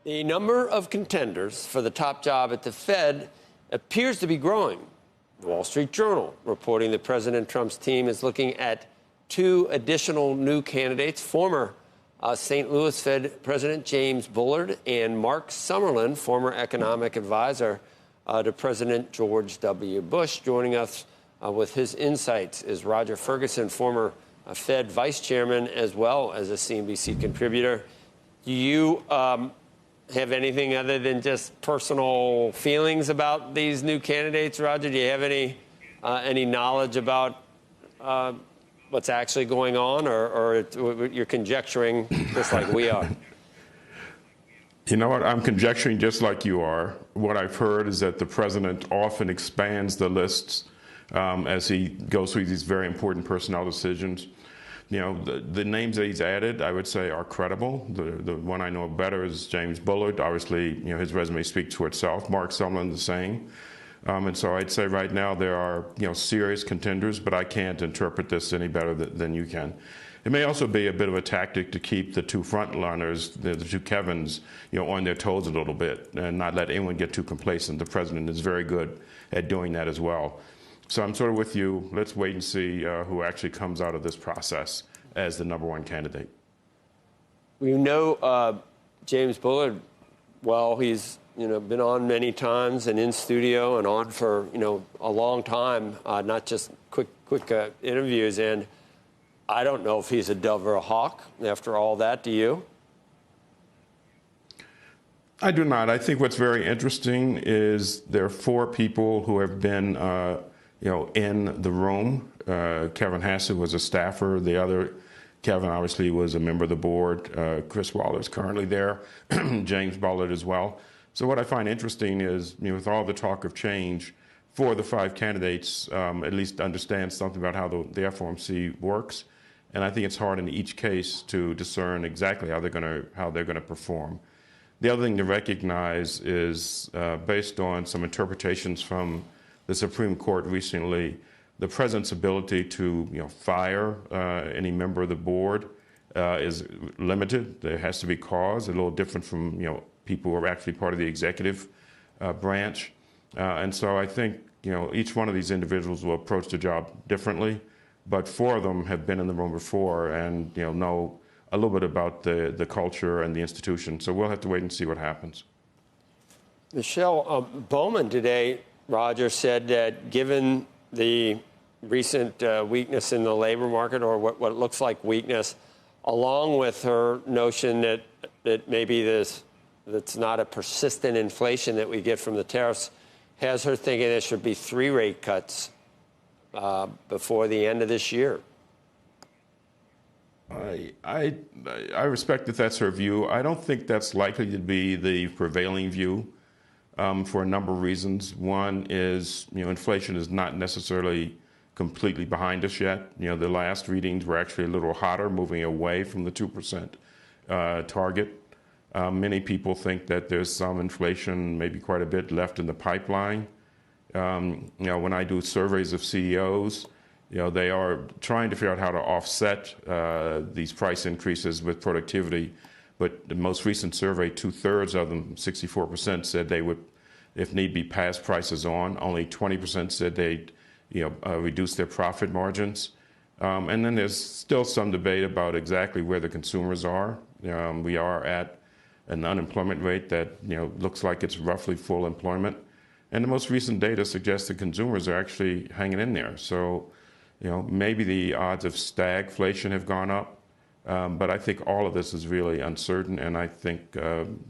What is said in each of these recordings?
The number of contenders for the top job at the Fed appears to be growing. The Wall Street Journal reporting that President Trump's team is looking at 2 additional new candidates, former St. Louis Fed President James Bullard and Mark Summerlin, former economic advisor to President George W. Bush. Joining us with his insights is Roger Ferguson, former Fed vice chairman, as well as a CNBC contributor. Do you have anything other than just personal feelings about these new candidates, Roger? Do you have any knowledge about what's actually going on, or you're conjecturing just like we are? You know what? I'm conjecturing just like you are. What I've heard is that the president often expands the lists as he goes through these very important personnel decisions. You know, the names that he's added, I would say, are credible. The one I know better is James Bullard. Obviously, you know, his resume speaks for itself. Mark Summerlin, the same. And so I'd say right now there are, you know, serious contenders, but I can't interpret this any better than you can. It may also be a bit of a tactic to keep the 2 front runners, the 2 Kevins, you know, on their toes a little bit and not let anyone get too complacent. The president is very good at doing that as well. So I'm sort of with you. Let's wait and see who actually comes out of this process as the #1 candidate. We know James Bullard, well, he's been on many times and in studio and on for a long time, not just quick interviews. And I don't know if he's a dove or a hawk after all that. Do you? I do not. I think what's very interesting is there are 4 people who have been in the room. Kevin Hassett was a staffer. The other Kevin obviously was a member of the board. Chris Waller is currently there. James Bullard as well. So what I find interesting is, with all the talk of change, 4 of the 5 candidates at least understand something about how the FOMC works, and I think it's hard in each case to discern exactly how they're going to perform. The other thing to recognize is, based on some interpretations from the Supreme Court recently, the president's ability to fire any member of the board is limited. There has to be cause, a little different from people who are actually part of the executive branch. And so I think each one of these individuals will approach the job differently, but 4 of them have been in the room before and know a little bit about the culture and the institution. So we'll have to wait and see what happens. Michelle, Bowman today, Roger, said that given the recent weakness in the labor market, or what looks like weakness, along with her notion that maybe that's not a persistent inflation that we get from the tariffs, has her thinking there should be 3 rate cuts before the end of this year. I respect that that's her view. I don't think that's likely to be the prevailing view for a number of reasons. One is, inflation is not necessarily completely behind us yet. The last readings were actually a little hotter, moving away from the 2% target. Many people think that there's some inflation, maybe quite a bit, left in the pipeline. When I do surveys of CEOs, they are trying to figure out how to offset these price increases with productivity. But the most recent survey, 2/3 of them, 64%, said they would, if need be, pass prices on. Only 20% said they'd reduce their profit margins. And then there's still some debate about exactly where the consumers are. We are at an unemployment rate that looks like it's roughly full employment. And the most recent data suggests that consumers are actually hanging in there. So maybe the odds of stagflation have gone up. But I think all of this is really uncertain, and I think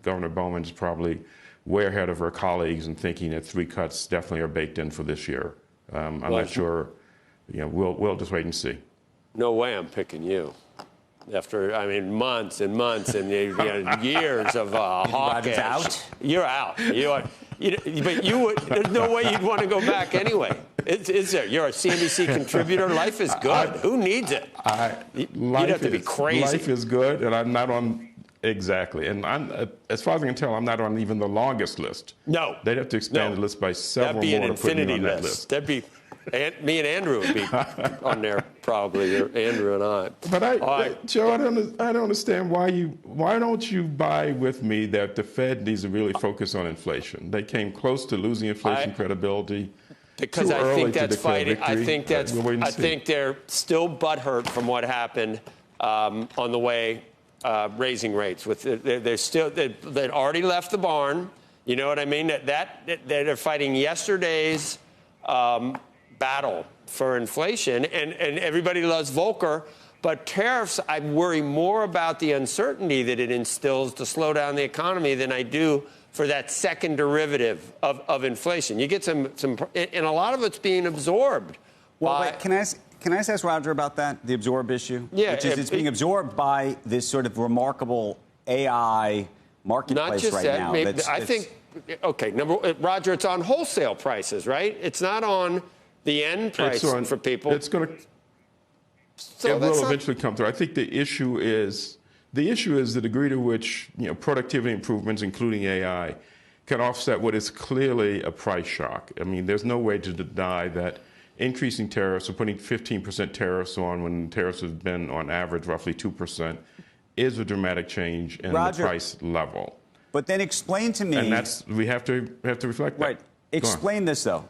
Governor Bowman is probably way ahead of her colleagues in thinking that 3 cuts definitely are baked in for this year. I'm not sure. We'll just wait and see. No way I'm picking you. After, months and months and years of hawkish. Out? You're out. But there's no way you'd want to go back anyway. Is there? You're a CNBC contributor. Life is good. Who needs it? You'd have to be crazy. Life is good, and I'm not on. Exactly. And as far as I can tell, I'm not on even the longest list. No. They'd have to expand the list by several more to put me on that list. That'd be And me and Andrew would be on there probably, or Andrew and I. But Joe, I don't understand why don't you buy with me that the Fed needs to really focus on inflation? They came close to losing inflation credibility. Because I think that's fighting. I think they're still butthurt from what happened on the way raising rates. They'd already left the barn. You know what I mean? That they're fighting yesterday's battle for inflation, and everybody loves Volcker. But tariffs, I worry more about the uncertainty that it instills to slow down the economy than I do for that second derivative of inflation. You get some, and a lot of it's being absorbed. Well, wait, can I ask Roger about that, the absorb issue? Yeah. Which is it's being absorbed by this sort of remarkable AI marketplace not just right that, now. Maybe, I think, okay, Roger, it's on wholesale prices, right? It's not on the end price for people. It will eventually come through. I think the issue is the degree to which productivity improvements, including AI, can offset what is clearly a price shock. I mean, there's no way to deny that increasing tariffs or putting 15% tariffs on when tariffs have been on average roughly 2% is a dramatic change in the price level. But then explain to me, and we have to reflect that. Right. Explain this though.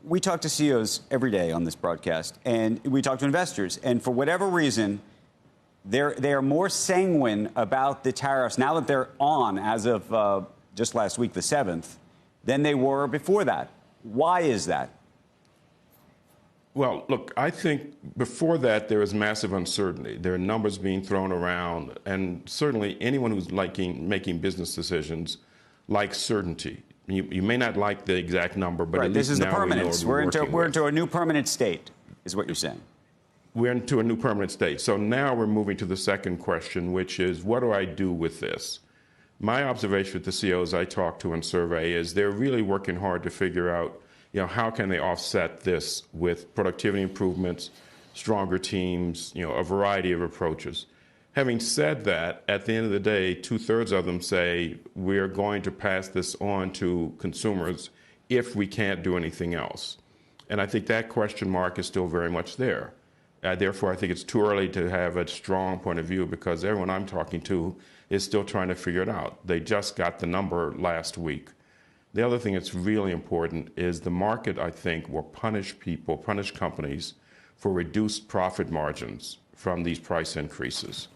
We talk to CEOs every day on this broadcast, and we talk to investors, and for whatever reason, they are more sanguine about the tariffs now that they're on as of just last week, the 7th, than they were before that. Why is that? Well, look, I think before that there was massive uncertainty. There are numbers being thrown around, and certainly anyone who's making business decisions likes certainty. You may not like the exact number, but at least this is now the permanence. We're into a new permanent state, is what you're saying. We're into a new permanent state. So now we're moving to the second question, which is, what do I do with this? My observation with the CEOs I talk to and survey is they're really working hard to figure out, how can they offset this with productivity improvements, stronger teams, a variety of approaches. Having said that, at the end of the day, 2/3 of them say we're going to pass this on to consumers if we can't do anything else. And I think that question mark is still very much there. Therefore, I think it's too early to have a strong point of view because everyone I'm talking to is still trying to figure it out. They just got the number last week. The other thing that's really important is the market, I think, will punish companies for reduced profit margins from these price increases.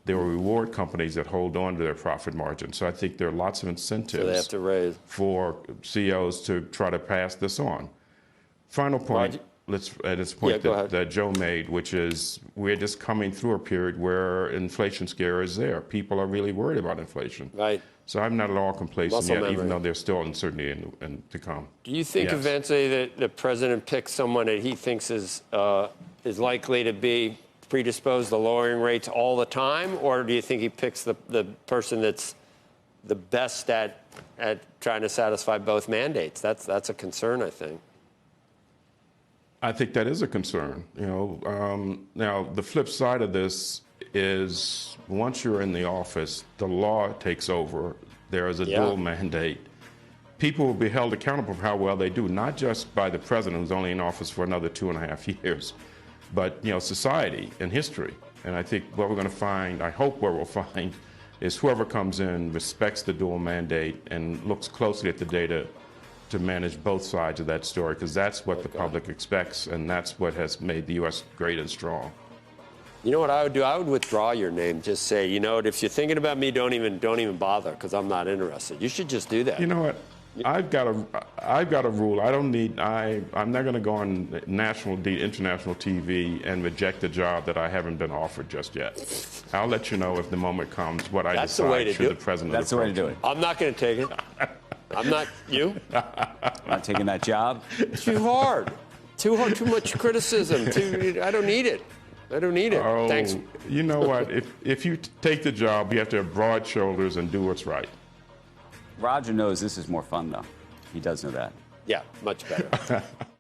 They will reward companies that hold on to their profit margins. So I think there are lots of incentives for CEOs to try to pass this on. Final point, that Joe made, which is we're just coming through a period where inflation scare is there. People are really worried about inflation. Right. So I'm not at all complacent yet, even though there's still uncertainty to come. Do you think eventually that the president picks someone that he thinks is likely to be predisposed to lowering rates all the time, or do you think he picks the person that's the best at trying to satisfy both mandates? That's a concern, I think. I think that is a concern. Now the flip side of this is once you're in the office, the law takes over. There is a dual mandate. People will be held accountable for how well they do, not just by the president, who's only in office for another 2.5 years, but society and history. And I think what we're going to find, I hope what we'll find, is whoever comes in respects the dual mandate and looks closely at the data to manage both sides of that story, because that's what the public expects, and that's what has made the U.S. great and strong. You know what I would do? I would withdraw your name. Just say, if you're thinking about me, don't even bother, because I'm not interested. You should just do that. You know what? I've got a rule. I'm not going to go on international TV and reject a job that I haven't been offered just yet. I'll let you know if the moment comes what I decide should the president. That's the way to do it. I'm not going to take it. I'm not you. Not taking that job. Too hard. Too much criticism. I don't need it. Oh, Thanks. You know what? If you take the job, you have to have broad shoulders and do what's right. Roger knows this is more fun, though. He does know that. Yeah, much better.